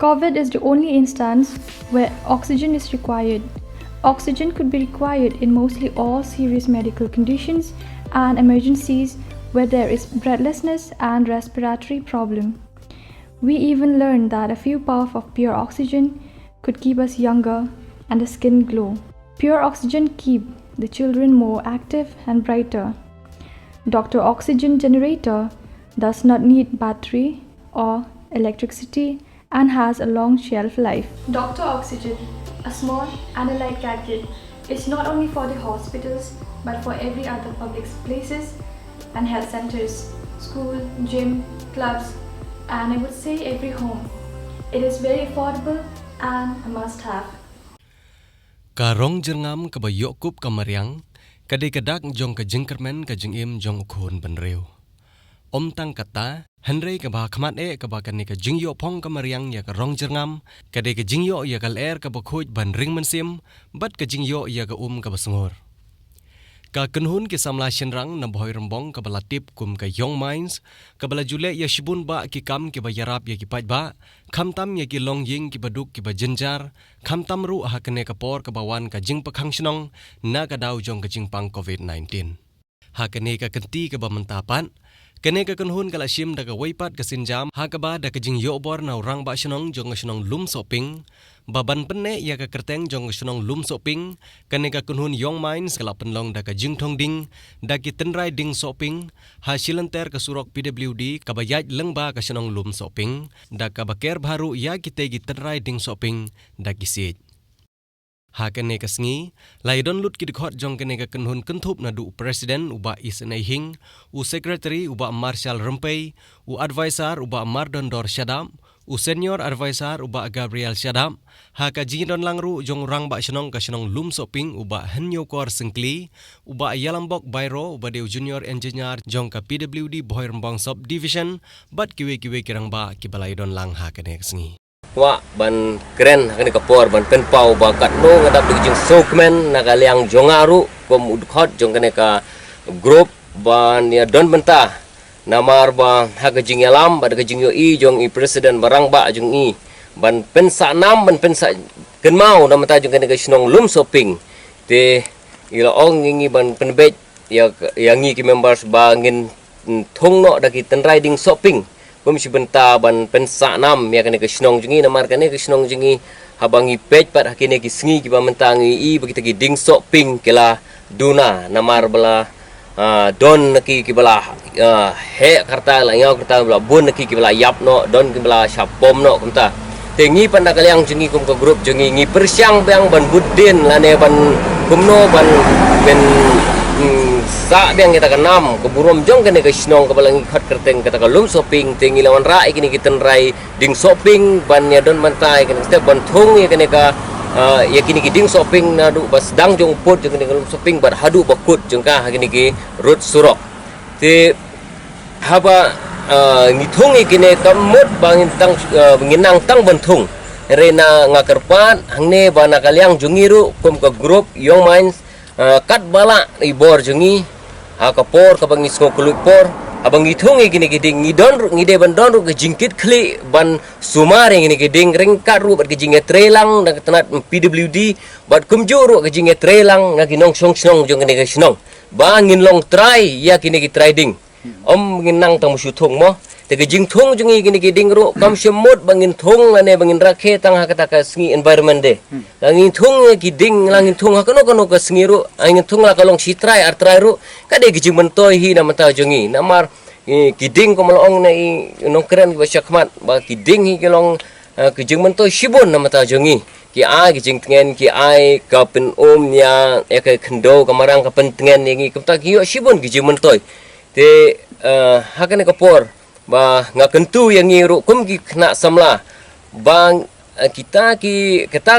COVID is the only instance where oxygen is required. Oxygen could be required in mostly all serious medical conditions and emergencies where there is breathlessness and respiratory problem. We even learned that a few puffs of pure oxygen could keep us younger and the skin glow. Pure oxygen keep the children more active and brighter. Dr. Oxygen generator does not need battery or electricity and has a long shelf life. Dr. Oxygen, a small and a light gadget, is not only for the hospitals but for every other public places and health centers, school, gym, clubs, and I would say every home. It is very affordable and a must-have. Karong jengam ke bayok ke mariang, kadai kadak jong ke jengkermen ke jengim jong ukun benreu. Om tang kata, Henry ke bah khmat ke bah kan ke jingyo pong ke mariang ya ke rong jengam, kadai ke jingyo ya ke ler ke bakhuj ban ring mensim, bat ke jingyo ya ke ke basngor. Ka kenhun ke samla shenrang na boy rembong ke balatip kum ke young minds, ke bala jule ya shibun ba ki kam ke bayarap ya ki paj ba, khamtam ya ki long ying ki baduk ki bajenjar, khamtam ru ha kene ke por ke bawan ke jing pakhang Shnong na ka daw jong ke jing pang COVID-19. Ha kene ke kenti ke bamentapan, kene ke kenhun ke lashim da ke weipat ke sinjam, ha ke ba da ke jing yobor na orang ba Shnong jong ke Shnong Lumsohpieng, baban Pynneh ya ke Kyrteng jong Shnong Lumsohpieng, kene ka kunhun young minds kala penlong da ka Thung Dieng, da ki Tynrai Dieng Sohphieng, ha silenter ke surok PWD ka bayaj lengba ka Shnong Lumsohpieng, da ka baker baru ya ki tegi Tynrai Dieng Sohphieng da ki sej. Ha kene ka sngi, laidon lut ki dikhot jong kene ka kunhun kentup na du presiden uba Isnei Hing, u secretary uba Marshal Rempei, u advisor uba Mardon Dor Shadam, u senior advisor uba Gabriel Shadam, ha ka jindon langru jong rang ba Shnong ka Shnong Lumsohpieng uba Henyo Kor Sengkli, uba Yalambok Bairo uba deu junior engineer jong ka PWD Boy Rembang Subdivision, bat kiwe kirang ba ki balaidon lang ha kene sngi. Wa ban keren hakani kapor ban penpau ba kat no ngadap di jing Sohphieng nakaliang jongaru kom udkhot jong kene ka group ban ya don benta namar ba hakajing yalam ba hakajing yo I jong I presiden barang ba jong I ban pensa nam ban pensa kenmau nama ta jong kene ka Shnong Lumsohpieng te ila ong ngi ban penbej ya ngi ki members ba ngin Thung no da ki Tynrai Dieng Sohphieng si benta ban pensa nam ya kene ke Shnong jungi namar kene ke Shnong jungi habangi pej pat hakine ki sngi ki mentangi I begitu ki Dieng Sohphieng kela duna namar bala don ki bala he karta la ngau karta bala bun ki bala yap no don ki bala shapom no kumta tengi pan nakaliang jungi kum ke grup jungi ngi persyang bang ban budin lane ban kumno ban ben sa biang kita kenam keburom jong kene ke Shnong ke balangi khat Kyrteng kata ke Lumsohpieng tingi lawan rai kini ki Tynrai Dieng Sohphieng ban ya don mantai kene step ban Thung ya kene ka ya kini ki Dieng Sohphieng na du bas dang jong put jong kene ke Lumsohpieng bar hadu bakut jong ka kini ki rut surok te haba ngi Thung kini kamut bangin tang nginang tang ban Thung rena ngakerpat hangne bana kaliang jungiru kum ke grup young minds kat bala ibor jungi ha kapor ka bangi sko kulupor abang Thung gini giding ngide ban don ru jingkit kli ban sumare gini giding ring karu bat jinge trelang na tanat PWD bat kumjuru jinge trelang ngagi nong Shnong jong gini ke Shnong bangin long try ya kini ki trading om nginang tang musu Thung mo te jing Thung jungi gini giding ru kam semut bangin Thung lane bangin rakhe tang ha kata ka sngi environment de langin Thung giding langin Thung ha kono ka sngi ru angin Thung la kalong sitrai artrai ru kade gijing mentoi hi na mata jungi namar kiding ko malong na nong keren ba syakmat ba kiding hi kelong kijing mentoi shibun na mata jungi ki ai kijing tengen ki ai ka pen nya ya ka khendo kamarang ka pen tengen ngi kumta ki yo shibun kijing mentoi te hakane kapor ba ngakentu yang ngiru kum ki kena samla bang kita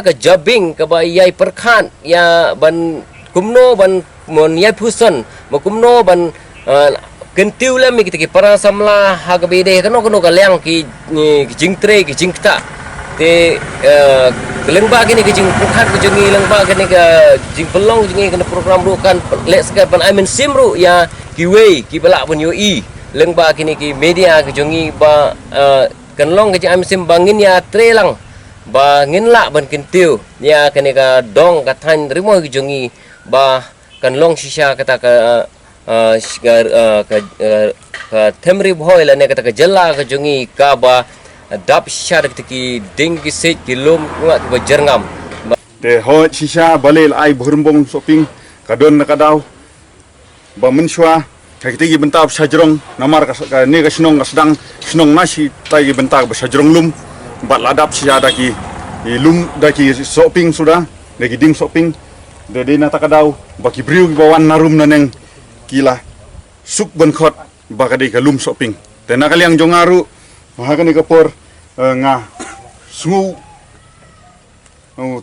ka jabing ka ba yai perkhan ya ban kumno ban mon yai pusan ma kumno ban kentiu la mi kita ki para samla ha ka bede kano ka liang ki jing tre ki jing ta te lengba gini ki jing perkhan ki jing lengba gini ka jing pelong jing kena program ru kan let's get ban I mean simru ya ki wei ki balak pun yo I lengba kini ki media ke jongi ba kan long ke jing sim bangin ya trelang bangin la ban kintiu ya kan ka dong ka than rimo ki jongi ba kan long shisha kata ka ka temri boy la ne kata ka jella ka jongi ka ba dap shisha ki ding ki se ki lum ngat ba jerngam te ho shisha balel ai burmbong Sohphieng kadon na kadaw ba menshwa kiti bentak sajrong namar ka ne ka Shnong sedang Shnong nasi tai bentak sajrong lum bat ladap sia daki lum daki Sohphieng sudah daki Dieng Sohphieng de na takadaw baki briu bawan narum naneng kila suk benkhot bakadi ka Lumsohpieng te nakaliang jongaru mahakani kapor nga sungu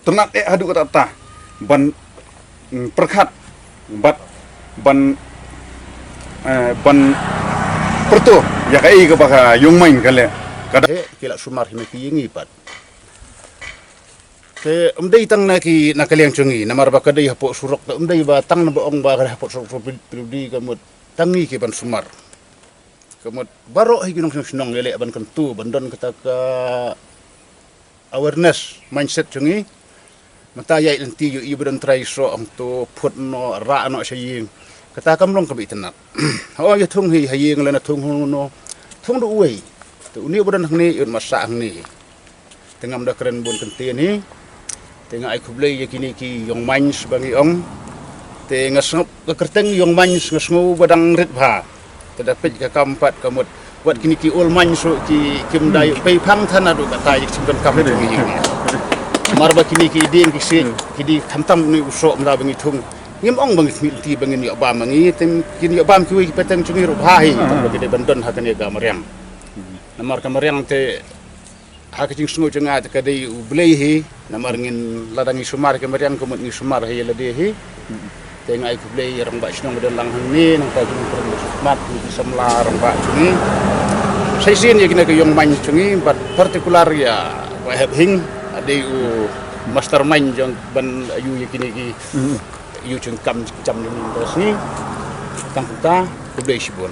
ternak hadu kata ban perkhat bat ban pertu ya kai ke baka yung main kale kada kila sumar hime ki pat te umdai tang na ki nakaliang chungi namar ba kadai hapo surok ta umdai ba tang na baong ba hapo surok pribadi kamut tangi ki ban sumar kamut baro hi ginong Shnong lele ban kentu bandon kata ka awareness mindset chungi mata yai lenti yu ibran trai so am to phut no ra no saying kata kamlong kabi tenak oh ya Thung hi hayeng lena Thung no Thung do uai tu ni bodan hni yun masa hni tengam da keren bon kentien hi tengah ai kublai ya kini ki yong main sebangi ong te ngasngop ke Kyrteng yong main ngasngu badang rit bha tadapit ka kampat kamut buat kini ki ol main so ki kim dai pei phang than adu kata yik simkan kam ni marba kini ki Dieng ki se ki di khamtam ni usok mla bangi Thung ngim ong bangi milti bangi ni ba mangi tem kini ba ki wi peteng chungi ru bhahi bagi de bandon hakane ga maryam namar ka maryam te hakajing sungu jenga te kadai ublei hi namar ngin ladangi sumar ke maryam ko ngi sumar hi lade hi te ngai ku blei rang ba Shnong den lang hang ni nang ta jing perlu mat ni samla rang ba chungi sai sin ye kina ke yong man chungi but particular ya wa have hing ade u mastermind jong ban ayu ye kini ki yu chung kam jam ni dos ni tang ta ku blei sibon